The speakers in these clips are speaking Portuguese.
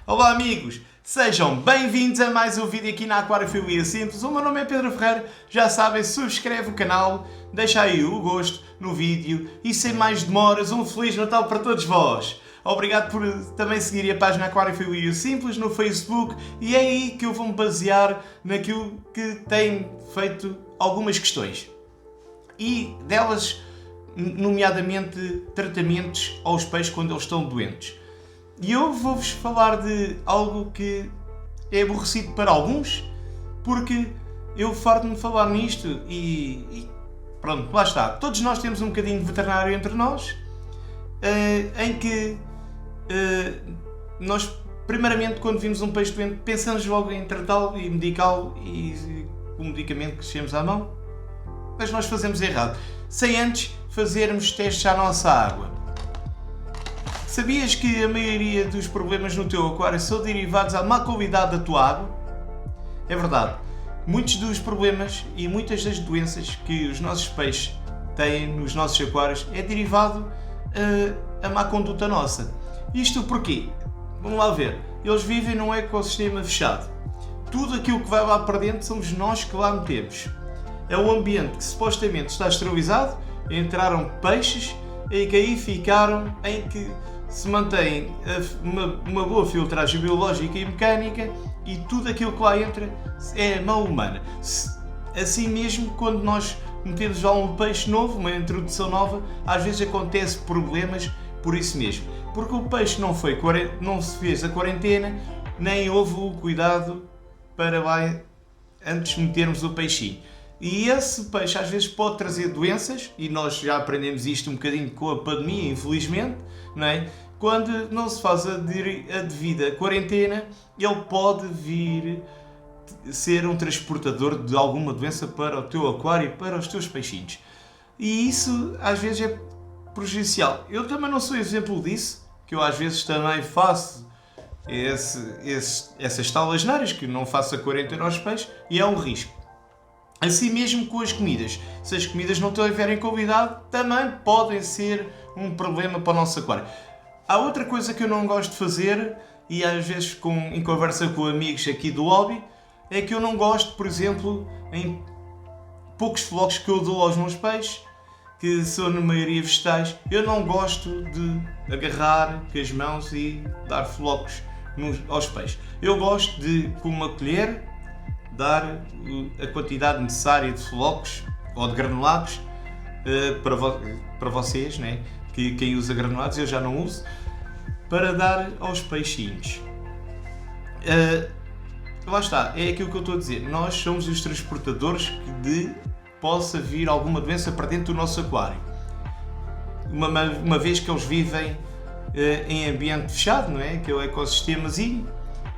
Olá amigos, sejam bem-vindos a mais um vídeo aqui na Aquariofilia Simples. O meu nome é Pedro Ferreira, já sabem, subscreve o canal, deixa aí o gosto no vídeo e sem mais demoras, um Feliz Natal para todos vós. Obrigado por também seguir a página Aquariofilia Simples no Facebook e é aí que eu vou me basear naquilo que tem feito algumas questões. E delas, nomeadamente, tratamentos aos peixes quando eles estão doentes. E eu vou-vos falar de algo que é aborrecido para alguns, porque eu farto-me de falar nisto e pronto, lá está. Todos nós temos um bocadinho de veterinário entre nós, em que nós, primeiramente, quando vimos um peixe doente, pensamos logo em tratá-lo e medicá-lo e o medicamento que temos à mão, mas nós fazemos errado, sem antes fazermos testes à nossa água. Sabias que a maioria dos problemas no teu aquário são derivados à má qualidade da tua água? É verdade. Muitos dos problemas e muitas das doenças que os nossos peixes têm nos nossos aquários é derivado a má conduta nossa. Isto porquê? Vamos lá ver. Eles vivem num ecossistema fechado. Tudo aquilo que vai lá para dentro somos nós que lá metemos. É um ambiente que supostamente está esterilizado, entraram peixes e que aí ficaram, em que se mantém uma boa filtragem biológica e mecânica e tudo aquilo que lá entra é mão humana. Assim mesmo, quando nós metemos já um peixe novo, uma introdução nova, às vezes acontece problemas por isso mesmo. Porque o peixe não se fez a quarentena, nem houve o cuidado para lá antes de metermos o peixinho. E esse peixe às vezes pode trazer doenças, e nós já aprendemos isto um bocadinho com a pandemia, infelizmente, não é? Quando não se faz a devida quarentena, ele pode vir ser um transportador de alguma doença para o teu aquário e para os teus peixinhos. E isso às vezes é prejudicial. Eu também não sou exemplo disso, que eu às vezes também faço essas talas asneiras, que não faço a quarentena aos peixes, e é um risco. Assim mesmo com as comidas. Se as comidas não tiverem qualidade, também podem ser um problema para o nosso aquário. Há outra coisa que eu não gosto de fazer, e às vezes em conversa com amigos aqui do hobby, é que eu não gosto, por exemplo, em poucos flocos que eu dou aos meus peixes, que são na maioria vegetais, eu não gosto de agarrar com as mãos e dar flocos aos peixes. Eu gosto de, com uma colher, dar a quantidade necessária de flocos ou de granulados para vocês, né? Que quem usa granulados, eu já não uso, para dar aos peixinhos. Lá está, é aquilo que eu estou a dizer. Nós somos os transportadores de possa vir alguma doença para dentro do nosso aquário. Uma vez que eles vivem em ambiente fechado, não é? Aquele ecossistemazinho,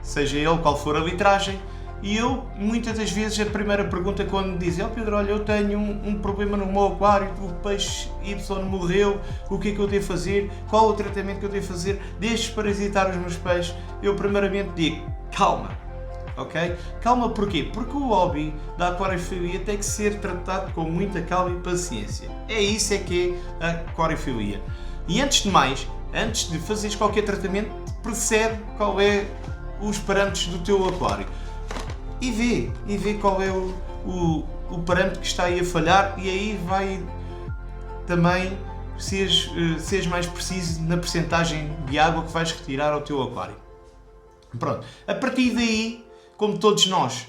seja ele qual for a litragem. E eu, muitas das vezes, a primeira pergunta quando me dizem: Pedro, olha, eu tenho um problema no meu aquário, o peixe Y morreu, o que é que eu devo fazer? Qual o tratamento que eu devo fazer? Deixe parasitar os meus peixes. Eu primeiramente digo: calma, ok? Calma porquê? Porque o hobby da aquariofilia tem que ser tratado com muita calma e paciência. É isso que é a aquariofilia. E antes de mais, antes de fazeres qualquer tratamento, percebe qual é os parâmetros do teu aquário. E vê qual é o parâmetro que está aí a falhar, e aí vai também seres mais preciso na percentagem de água que vais retirar ao teu aquário. Pronto, a partir daí, como todos nós,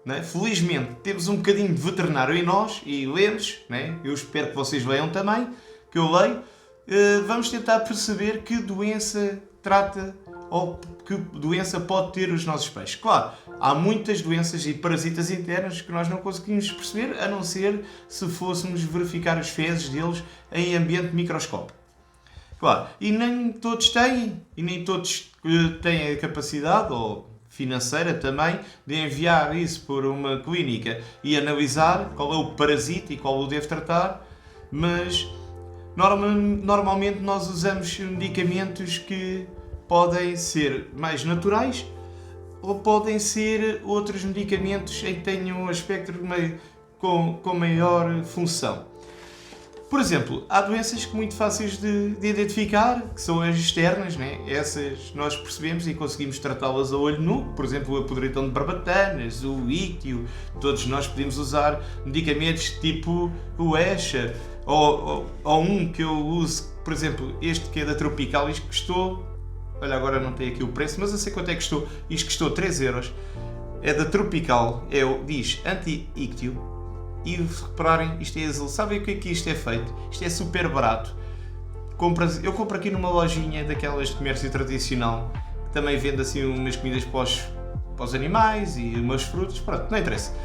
né, felizmente temos um bocadinho de veterinário em nós e lemos, né, eu espero que vocês leiam também, que eu leio, vamos tentar perceber que doença trata ou que doença pode ter os nossos peixes. Claro, há muitas doenças e parasitas internos que nós não conseguimos perceber, a não ser se fôssemos verificar as fezes deles em ambiente microscópico. Claro, e nem todos têm, e nem todos têm a capacidade, ou financeira também, de enviar isso por uma clínica e analisar qual é o parasita e qual o deve tratar, mas normalmente nós usamos medicamentos que podem ser mais naturais ou podem ser outros medicamentos em que tenham um aspecto com maior função. Por exemplo, há doenças que muito fáceis de identificar, que são as externas, né? Essas nós percebemos e conseguimos tratá-las a olho nu, por exemplo, a podridão de barbatanas, o íctio, todos nós podemos usar medicamentos tipo o ESHA, ou um que eu uso, por exemplo, este que é da Tropical, isto custou, olha, agora não tem aqui o preço, mas eu sei quanto é que custou, isto custou 3€, é da Tropical, diz anti-íctio. E se repararem, isto é azul. Sabem o que é que isto é feito? Isto é super barato. Eu compro aqui numa lojinha daquelas de comércio tradicional, que também vende assim umas comidas para os animais e umas frutas. Pronto, não interessa.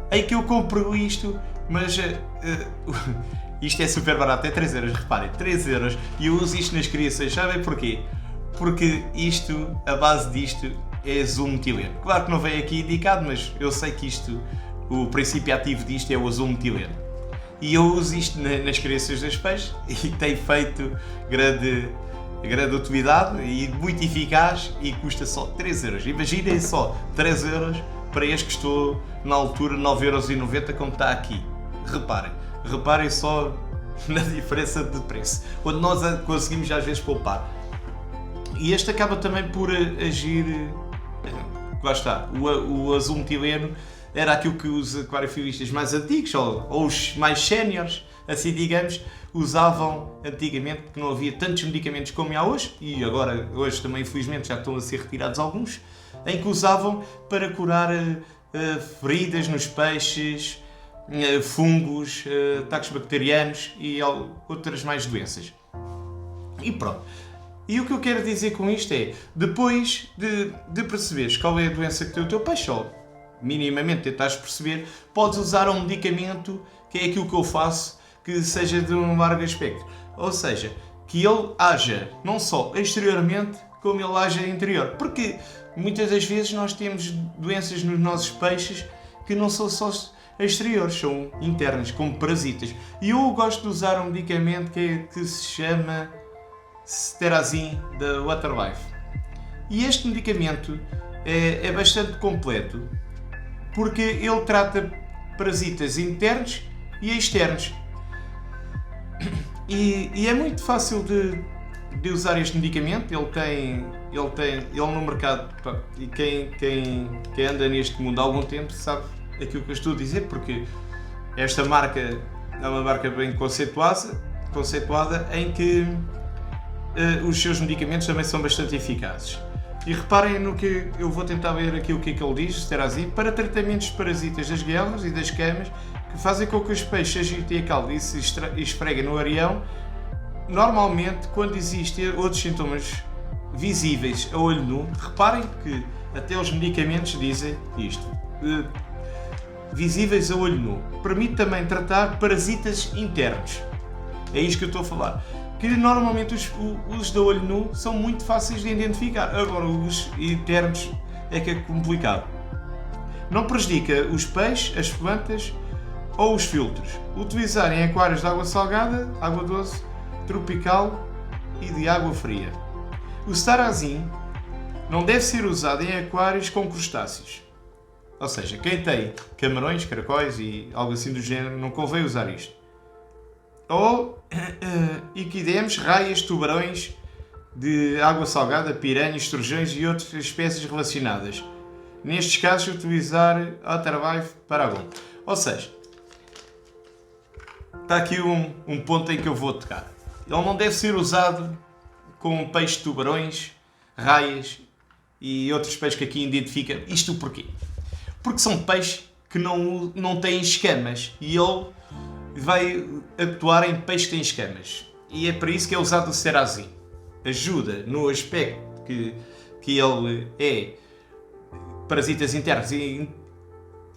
Aí que eu compro isto, mas isto é super barato, é 3€, reparem, 3€. E eu uso isto nas crianças, sabem porquê? Porque isto, a base disto é azul-metileno. Claro que não vem aqui indicado, mas eu sei que o princípio ativo disto é o azul-metileno. E eu uso isto nas crianças dos peixes e tem feito grande utilidade e muito eficaz e custa só 3€. Imaginem só, 3€ para este que custou na altura 9,90€, como está aqui. Reparem só na diferença de preço, onde nós conseguimos às vezes poupar. E este acaba também por agir, lá está, o azul-metileno era aquilo que os aquariofilistas mais antigos, ou os mais séniores, assim digamos, usavam antigamente, porque não havia tantos medicamentos como há hoje, e agora, hoje também, infelizmente, já estão a ser retirados alguns, em que usavam para curar feridas nos peixes, fungos, ataques bacterianos e outras mais doenças. E pronto. E o que eu quero dizer com isto é, depois de perceberes qual é a doença que tem o teu peixe, ou minimamente tentares perceber, podes usar um medicamento, que é aquilo que eu faço, que seja de um largo aspecto. Ou seja, que ele haja não só exteriormente, como ele haja interior. Porque muitas das vezes nós temos doenças nos nossos peixes que não são só exteriores, são internas, como parasitas. E eu gosto de usar um medicamento que se chama Ceterazine da Waterlife. E este medicamento é bastante completo, porque ele trata parasitas internos e externos. E é muito fácil de usar este medicamento. Ele no mercado, e quem anda neste mundo há algum tempo sabe aquilo que eu estou a dizer, porque esta marca é uma marca bem conceituada em que os seus medicamentos também são bastante eficazes. E reparem no que eu vou tentar ler aqui o que é que ele diz, Ceterazine, para tratamentos de parasitas das guelras e das camas que fazem com que os peixes se agitem a caldo e se esfreguem no areião. Normalmente, quando existem outros sintomas visíveis a olho nu, reparem que até os medicamentos dizem isto, visíveis a olho nu, permite também tratar parasitas internos. É isto que eu estou a falar. Que normalmente os de olho nu são muito fáceis de identificar. Agora, os internos é que é complicado. Não prejudica os peixes, as plantas ou os filtros. Utilizar em aquários de água salgada, água doce, tropical e de água fria. O Ceterazine não deve ser usado em aquários com crustáceos. Ou seja, quem tem camarões, caracóis e algo assim do género, não convém usar isto. Ou equidemos, raias, tubarões de água salgada, piranhas, esturjões e outras espécies relacionadas. Nestes casos, utilizar Waterlife Paragon. Ou seja, está aqui um ponto em que eu vou tocar. Ele não deve ser usado com peixes de tubarões, raias e outros peixes que aqui identifica. Isto porquê? Porque são peixes que não têm escamas e ele vai atuar em peixes que têm escamas. E é para isso que é usado o Ceterazine. Ajuda no aspecto que ele é parasitas internos e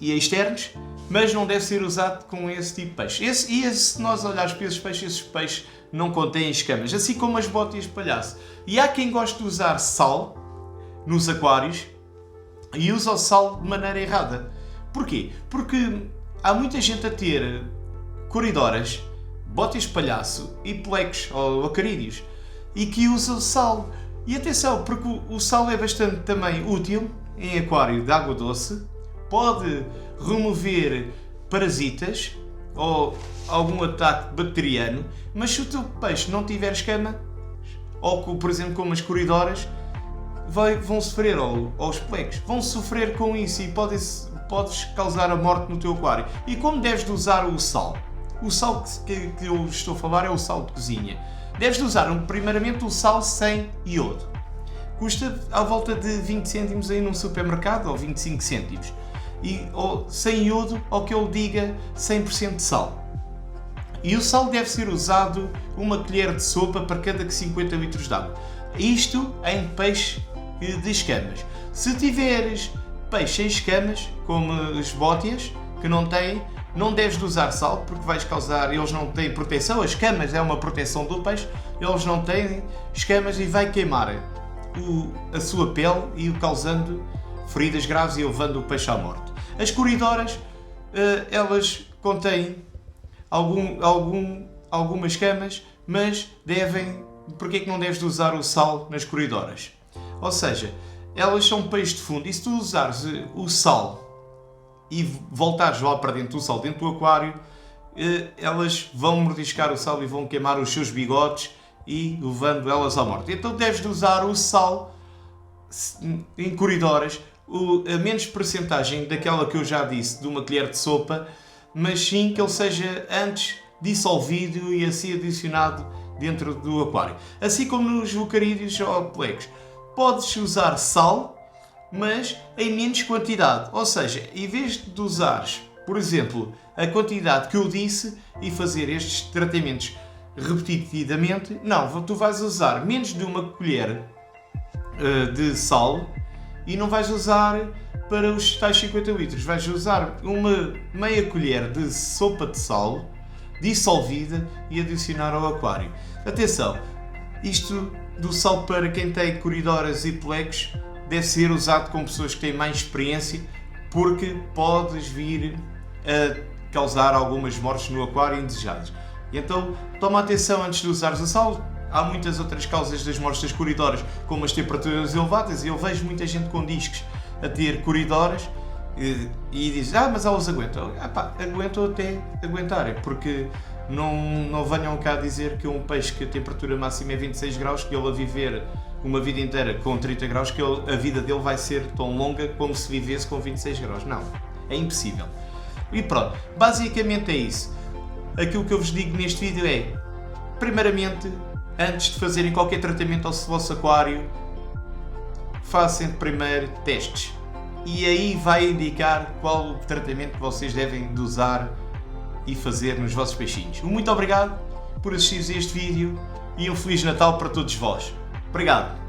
externos, mas não deve ser usado com esse tipo de peixe. Se nós olharmos para esses peixes não contêm escamas, assim como as botas de palhaço. E há quem goste de usar sal nos aquários e usa o sal de maneira errada. Porquê? Porque há muita gente a ter coridoras, botas de palhaço e pelecos ou acarídeos e que usa o sal. E atenção, porque o sal é bastante também útil em aquário de água doce, pode remover parasitas ou algum ataque bacteriano, mas se o teu peixe não tiver escama, ou por exemplo como as coridoras, vão sofrer, ou os pleques, vão sofrer com isso e podes causar a morte no teu aquário. E como deves de usar o sal? O sal que eu estou a falar é o sal de cozinha. Deves de usar primeiramente o sal sem iodo. Custa à volta de 20 cêntimos aí num supermercado, ou 25 cêntimos. Ou sem iodo, ou que ele diga 100% de sal. E o sal deve ser usado uma colher de sopa para cada 50 litros de água. Isto em peixe de escamas. Se tiveres peixe sem escamas, como as bótias, que não têm, não deves de usar sal, porque eles não têm proteção. As escamas é uma proteção do peixe, eles não têm escamas e vai queimar a sua pele e o causando feridas graves e levando o peixe à morte. As coridoras, elas contêm algumas escamas, mas porque é que não deves de usar o sal nas coridoras? Ou seja, elas são peixe de fundo e se tu usares o sal e voltares lá para dentro do sal, dentro do aquário, elas vão mordiscar o sal e vão queimar os seus bigodes e levando elas à morte. Então deves de usar o sal em coridoras, a menos percentagem daquela que eu já disse, de uma colher de sopa, mas sim que ele seja antes dissolvido e assim adicionado dentro do aquário. Assim como nos eucarídeos ou pleques. Podes usar sal, mas em menos quantidade. Ou seja, em vez de usares, por exemplo, a quantidade que eu disse e fazer estes tratamentos repetidamente, não, tu vais usar menos de uma colher de sal e não vais usar para os tais 50 litros. Vais usar uma meia colher de sopa de sal dissolvida e adicionar ao aquário. Atenção, isto do sal para quem tem coridoras e pleques deve ser usado com pessoas que têm mais experiência, porque podes vir a causar algumas mortes no aquário indesejadas. Então toma atenção antes de usares o sal. Há muitas outras causas das mortes das coridoras, como as temperaturas elevadas, e eu vejo muita gente com discos a ter coridoras e diz, mas elas aguentam. Aguentam até aguentarem, porque não venham cá dizer que um peixe que a temperatura máxima é 26 graus, que ele a viver uma vida inteira com 30 graus, que a vida dele vai ser tão longa como se vivesse com 26 graus. Não, é impossível. E pronto, basicamente é isso. Aquilo que eu vos digo neste vídeo é, primeiramente, antes de fazerem qualquer tratamento ao vosso aquário, façam primeiro testes. E aí vai indicar qual o tratamento que vocês devem de usar e fazer nos vossos peixinhos. Muito obrigado por assistir a este vídeo e um Feliz Natal para todos vós. Obrigado!